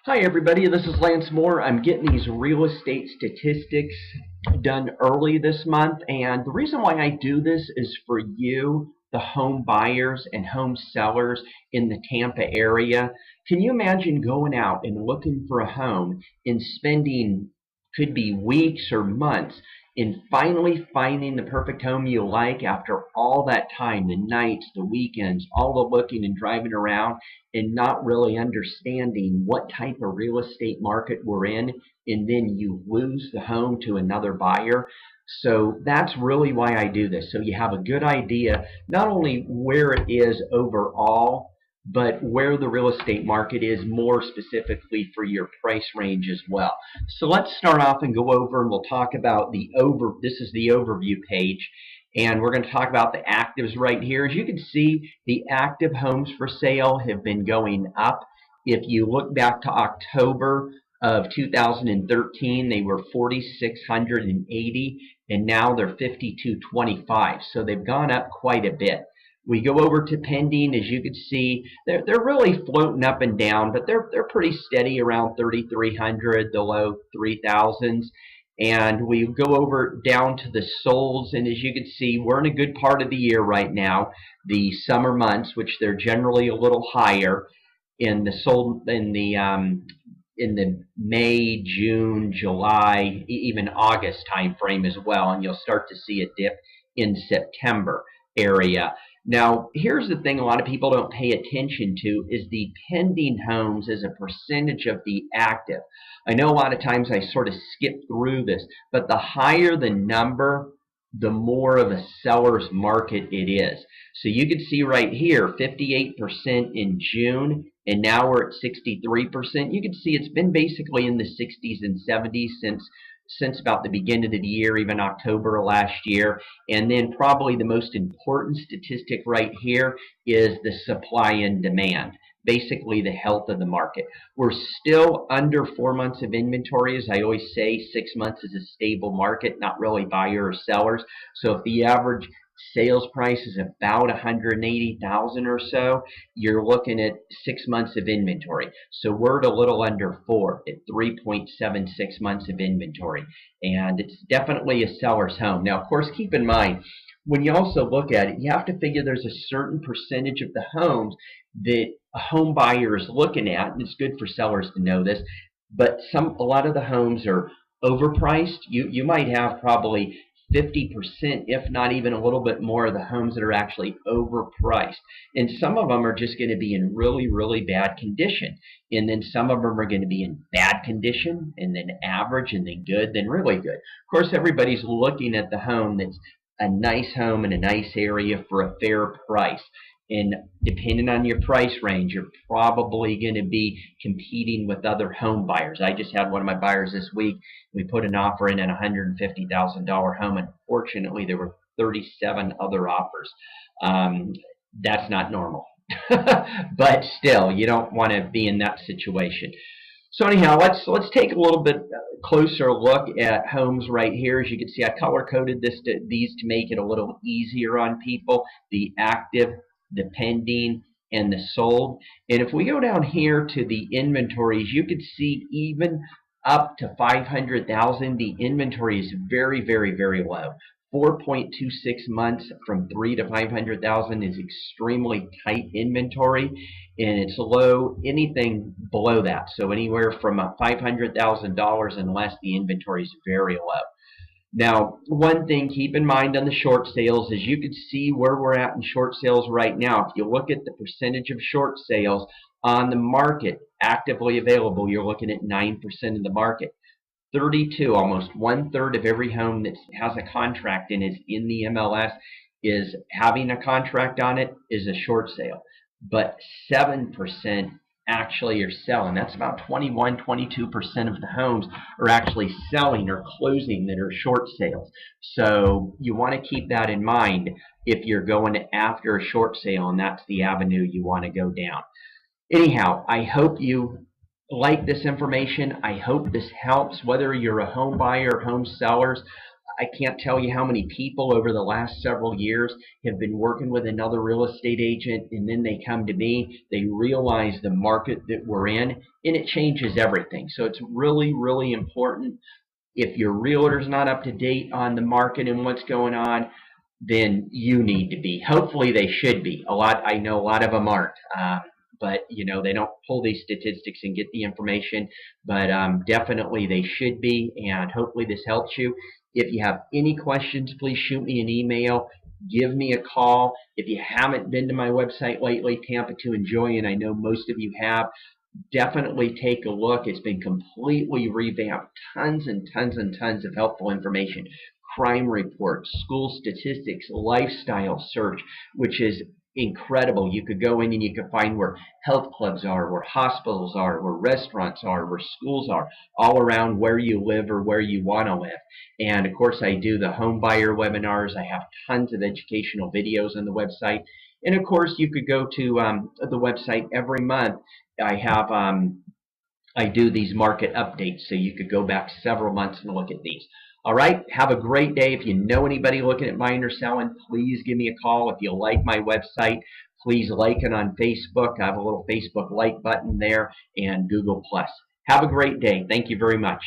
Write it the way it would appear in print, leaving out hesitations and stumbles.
Hi everybody, this is Lance Mohr. I'm getting these real estate statistics done early this month, and the reason why I do this is for you, the home buyers and home sellers in the Tampa area. Can you imagine going out and looking for a home and spending, could be weeks or months, in finally finding the perfect home you like after all that time, the nights, the weekends, all the looking and driving around, and not really understanding what type of real estate market we're in, and then you lose the home to another buyer. So that's really why I do this. So you have a good idea not only where it is overall, but where the real estate market is more specifically for your price range as well. So let's start off and go over, and we'll talk about this is the overview page, and we're going to talk about the actives right here. As you can see, the active homes for sale have been going up. If you look back to October of 2013, they were 4,680, and now they're 5,225. So they've gone up quite a bit. We go over to pending. As you can see, they're really floating up and down, but they're pretty steady around 3,300, the low 3,000s. And we go over down to the solds, and as you can see, we're in a good part of the year right now, the summer months, which they're generally a little higher in the sold in the May, June, July, even August time frame as well, and you'll start to see a dip in September area. Now, here's the thing a lot of people don't pay attention to is the pending homes as a percentage of the active. I know a lot of times I sort of skip through this, but the higher the number, the more of a seller's market it is. So you can see right here, 58% in June, and now we're at 63%. You can see it's been basically in the 60s and 70s since about the beginning of the year, even October of last year. And then probably the most important statistic right here is the supply and demand, basically the health of the market. We're still under 4 months of inventory. As I always say, 6 months is a stable market, not really buyer or sellers. So if the average sales price is about 180,000 or so, you're looking at 6 months of inventory. So we're at a little under 4 at 3.76 months of inventory, and it's definitely a seller's home. Now, of course, keep in mind, when you also look at it, you have to figure there's a certain percentage of the homes that a home buyer is looking at, and it's good for sellers to know this, but a lot of the homes are overpriced. You might have probably 50%, if not even a little bit more, of the homes that are actually overpriced. And some of them are just going to be in really, really bad condition. And then some of them are going to be in bad condition, and then average, and then good, then really good. Of course, everybody's looking at the home that's a nice home in a nice area for a fair price. And depending on your price range, you're probably going to be competing with other home buyers. I just had one of my buyers this week. We put an offer in at a $150,000 home. Unfortunately, there were 37 other offers. That's not normal. But still, you don't want to be in that situation. So anyhow, let's take a little bit closer look at homes right here. As you can see, I color-coded these to make it a little easier on people. The active, the pending, and the sold. And if we go down here to the inventories, you can see even up to 500,000, the inventory is very, very, very low. 4.26 months from 3 to 500,000 is extremely tight inventory, and it's low anything below that. So anywhere from $500,000 and less, the inventory is very low. Now, one thing keep in mind on the short sales is you can see where we're at in short sales right now. If you look at the percentage of short sales on the market actively available, you're looking at 9% of the market. 32, almost 1/3 of every home that has a contract in is in the MLS is having a contract on it is a short sale. But 7% actually are selling. That's about 21-22% of the homes are actually selling or closing that are short sales. So you want to keep that in mind if you're going after a short sale, and that's the avenue you want to go down. Anyhow, I hope you like this information. I hope this helps, whether you're a home buyer or home sellers. I can't tell you how many people over the last several years have been working with another real estate agent, and then they come to me, they realize the market that we're in, and it changes everything. So it's really, really important. If your realtor's not up to date on the market and what's going on, then you need to be. Hopefully they should be. I know a lot of them aren't. But they don't pull these statistics and get the information, but definitely they should be, and hopefully this helps you. If you have any questions, please shoot me an email, give me a call. If you haven't been to my website lately, Tampa to Enjoy, and I know most of you have, definitely take a look. It's been completely revamped. Tons and tons and tons of helpful information. Crime reports, school statistics, lifestyle search, which is incredible. You could go in and you could find where health clubs are, where hospitals are, where restaurants are, where schools are, all around where you live or where you want to live. And of course, I do the home buyer webinars. I have tons of educational videos on the website. And of course, you could go to the website every month. I do these market updates, so you could go back several months and look at these. All right, have a great day. If you know anybody looking at buying or selling, please give me a call. If you like my website, please like it on Facebook. I have a little Facebook like button there, and Google+. Have a great day. Thank you very much.